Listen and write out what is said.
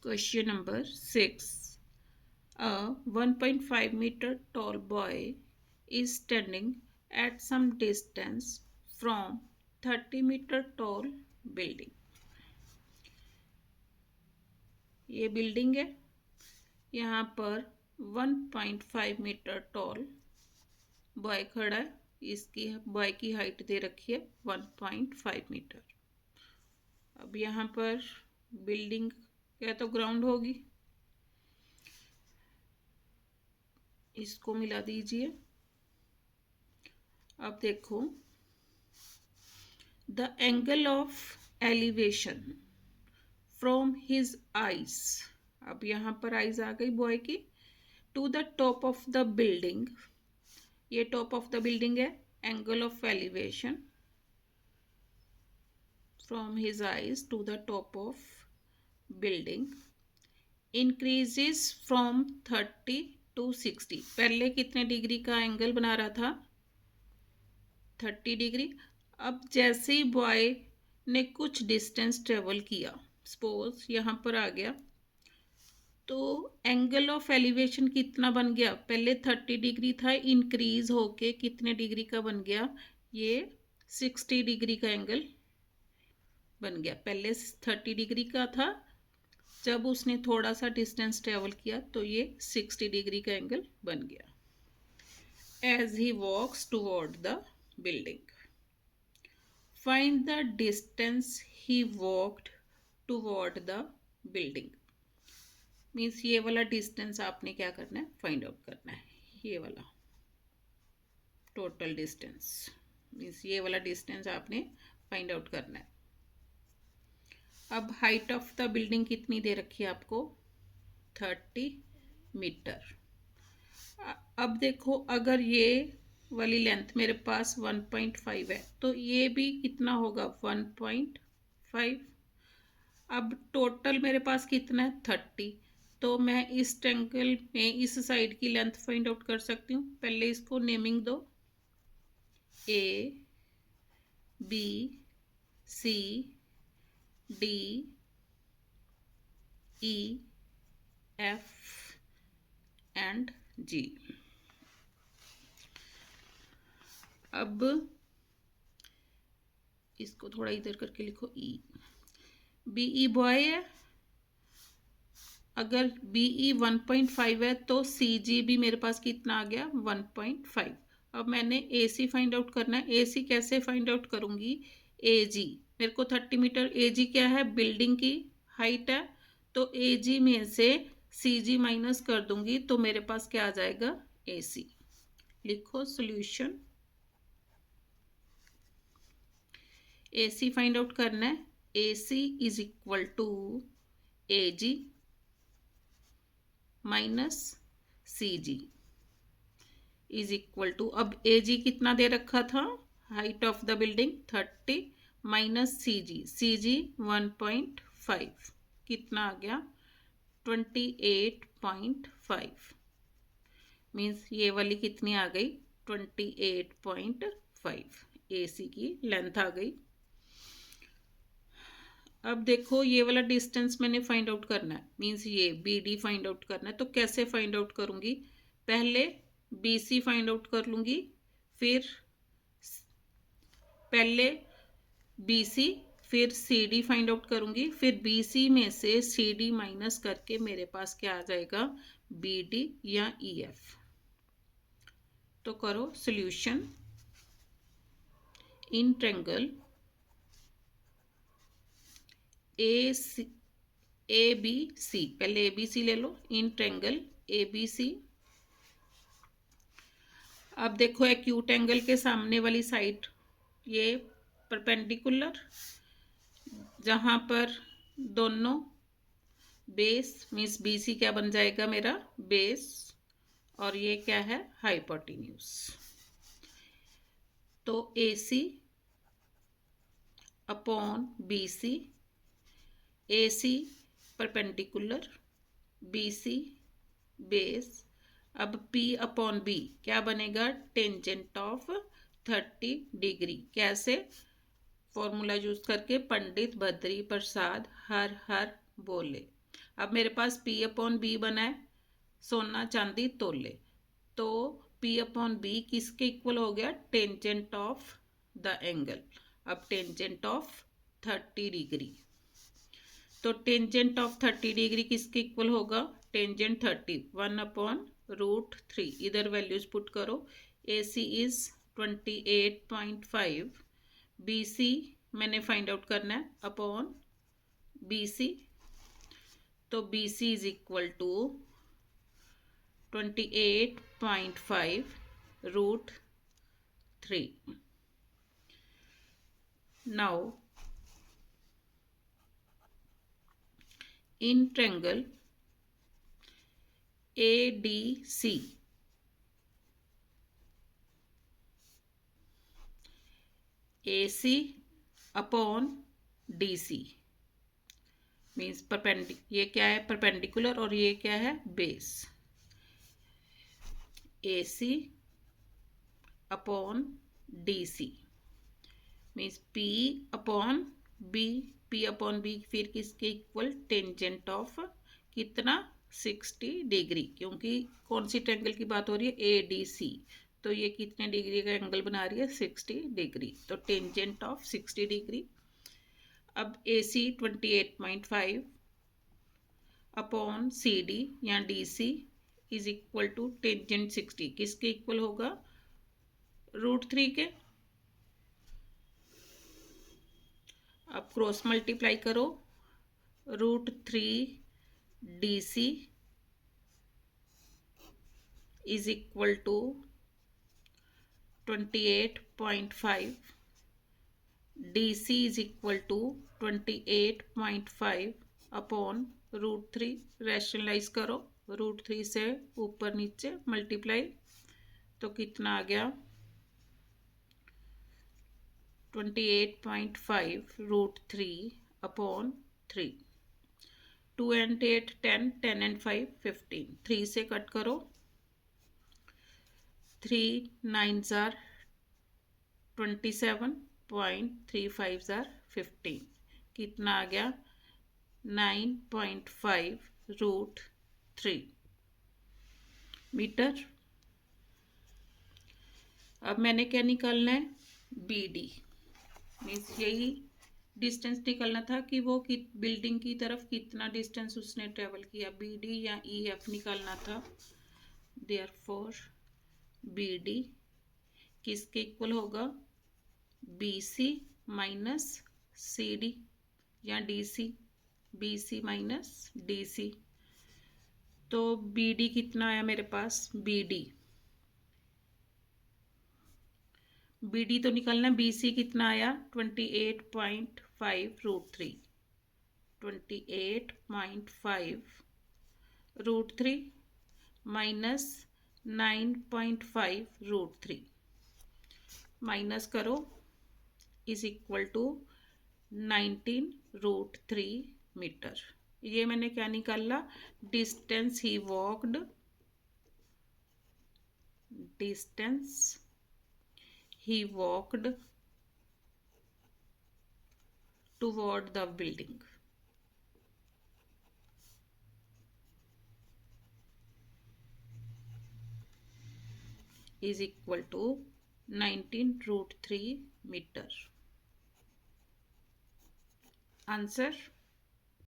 Question number 6. A 1.5 meter tall boy is standing at some distance from 30 meter tall building. ये building है, यहाँ पर 1.5 metre tall boy खड़ा है. इसकी बॉय की हाइट दे रखी है 1.5 मीटर. अब यहाँ पर बिल्डिंग या तो ग्राउंड होगी, इसको मिला दीजिए. अब देखो, the angle of elevation from his eyes. अब यहाँ पर आईज आ गई बॉय की. To the top of the building, ये टॉप ऑफ द बिल्डिंग है. Angle of elevation from his eyes to the top of building increases from 30 to 60. पहले कितने डिग्री का एंगल बना रहा था? 30 डिग्री. अब जैसे ही बॉय ने कुछ डिस्टेंस ट्रेवल किया, सपोज यहाँ पर आ गया, तो एंगल ऑफ एलिवेशन कितना बन गया? पहले 30 डिग्री था, इंक्रीज होके कितने डिग्री का बन गया? ये 60 डिग्री का एंगल बन गया. पहले 30 डिग्री का था, जब उसने थोड़ा सा डिस्टेंस ट्रेवल किया तो ये 60 डिग्री का एंगल बन गया. As he walks toward the building, find the distance he walked toward the building. Means ये वाला डिस्टेंस आपने क्या करना है? फाइंड आउट करना है. ये वाला टोटल डिस्टेंस, मीन्स ये वाला डिस्टेंस आपने फाइंड आउट करना है. अब हाइट ऑफ द बिल्डिंग कितनी दे रखी है आपको? 30 मीटर. अब देखो, अगर ये वाली लेंथ मेरे पास 1.5 है तो ये भी कितना होगा? 1.5. अब टोटल मेरे पास कितना है? 30. तो मैं इस ट्रायंगल में इस साइड की लेंथ फाइंड आउट कर सकती हूँ. पहले इसको नेमिंग दो. A, B, C, D, E, F and G. अब इसको थोड़ा इधर करके लिखो. ई, बीई बॉय है. अगर बीई 1.5 है तो सी जी भी मेरे पास कितना आ गया? 1.5. अब मैंने ए सी फाइंड आउट करना है. ए सी कैसे फाइंड आउट करूँगी? ए जी, मेरे को 30 मीटर. ए जी क्या है? बिल्डिंग की हाइट है. तो ए जी में से सी जी माइनस कर दूंगी तो मेरे पास क्या आ जाएगा? A C. लिखो solution. A C find out करना है. A C is equal to A G minus C G is equal to, अब ए जी कितना दे रखा था? Height of the building 30 minus C G 1.5 कितना आ गया? 28.5. मीन्स ये वाली कितनी आ गई? 28.5 ए सी की लेंथ आ गई. अब देखो, ये वाला डिस्टेंस मैंने फाइंड आउट करना है. मीन्स ये बी डी फाइंड आउट करना है. तो कैसे फाइंड आउट करूँगी? पहले बी सी फाइंड आउट कर लूँगी, फिर पहले बी सी, फिर सी डी फाइंड आउट करूँगी, फिर बी सी में से सी डी माइनस करके मेरे पास क्या आ जाएगा? बी डी या ई एफ. तो करो solution. In triangle A B C, पहले ए बी सी ले लो. इन ट्रायंगल ए बी सी. अब देखो, एक्यूट एंगल के सामने वाली साइड ये परपेंडिकुलर, जहाँ पर दोनों बेस, मीन्स बी सी क्या बन जाएगा मेरा? बेस. और ये क्या है? हाइपोटेन्यूज. तो A C upon B C, A C perpendicular, B C base. अब P अपॉन बी क्या बनेगा? Tangent of 30 degree. कैसे? फॉर्मूला यूज करके पंडित बद्री प्रसाद हर हर बोले. अब मेरे पास P अपॉन बी बना है, सोना चांदी तोले, तो P अपॉन बी किसके इक्वल हो गया? Tangent of the angle. अब टेंजेंट ऑफ 30 डिग्री, तो टेंजेंट ऑफ 30 डिग्री किसके इक्वल होगा? टेंजेंट 30 1/√3। इधर वैल्यूज पुट करो। ए सी इज 28.5, बी सी मैंने फाइंड आउट करना है अपॉन बी सी, तो B C is equal to 28.5√3। Now in triangle ADC, AC upon DC means ये क्या है? परपेंडिकुलर, और ये क्या है? Base. AC upon DC means P upon B, P upon B फिर किसके इक्वल? टेंजेंट ऑफ कितना? 60 डिग्री, क्योंकि कौन सी ट्रायंगल की बात हो रही है? ADC, तो ये कितने डिग्री का एंगल बना रही है? 60 डिग्री, तो टेंजेंट ऑफ 60 डिग्री। अब AC 28.5 अपॉन CD या DC is equal to tangent 60, किसके इक्वल होगा? √3 के। अब क्रॉस मल्टीप्लाई करो, √3 DC is equal to 28.5, DC is equal to 28.5 upon √3। Rationalise करो, √3 से ऊपर नीचे मल्टीप्लाई, तो कितना आ गया? 28.5√3 अपॉन 3। 2 and 8 10, 10 and 5 15, 3 से कट करो, 3 9s are 27, 0.35s are 15, कितना आ गया? 9.5√3 मीटर। अब मैंने क्या निकालना है? BD मीन्स यही डिस्टेंस निकालना था कि वो बिल्डिंग की तरफ कितना डिस्टेंस उसने ट्रेवल किया। BD या EF निकालना था। देयरफॉर BD किसके इक्वल होगा? BC माइनस CD या DC, BC माइनस DC, तो BD कितना आया मेरे पास? BD तो निकालना। BC कितना आया? 28.5√3, 28.5√3 माइनस 9.5√3 माइनस करो, इज इक्वल टू 19√3 मीटर। ये मैंने क्या निकाला? Distance he walked, distance he walked toward the building is equal to 19√3 meter. Answer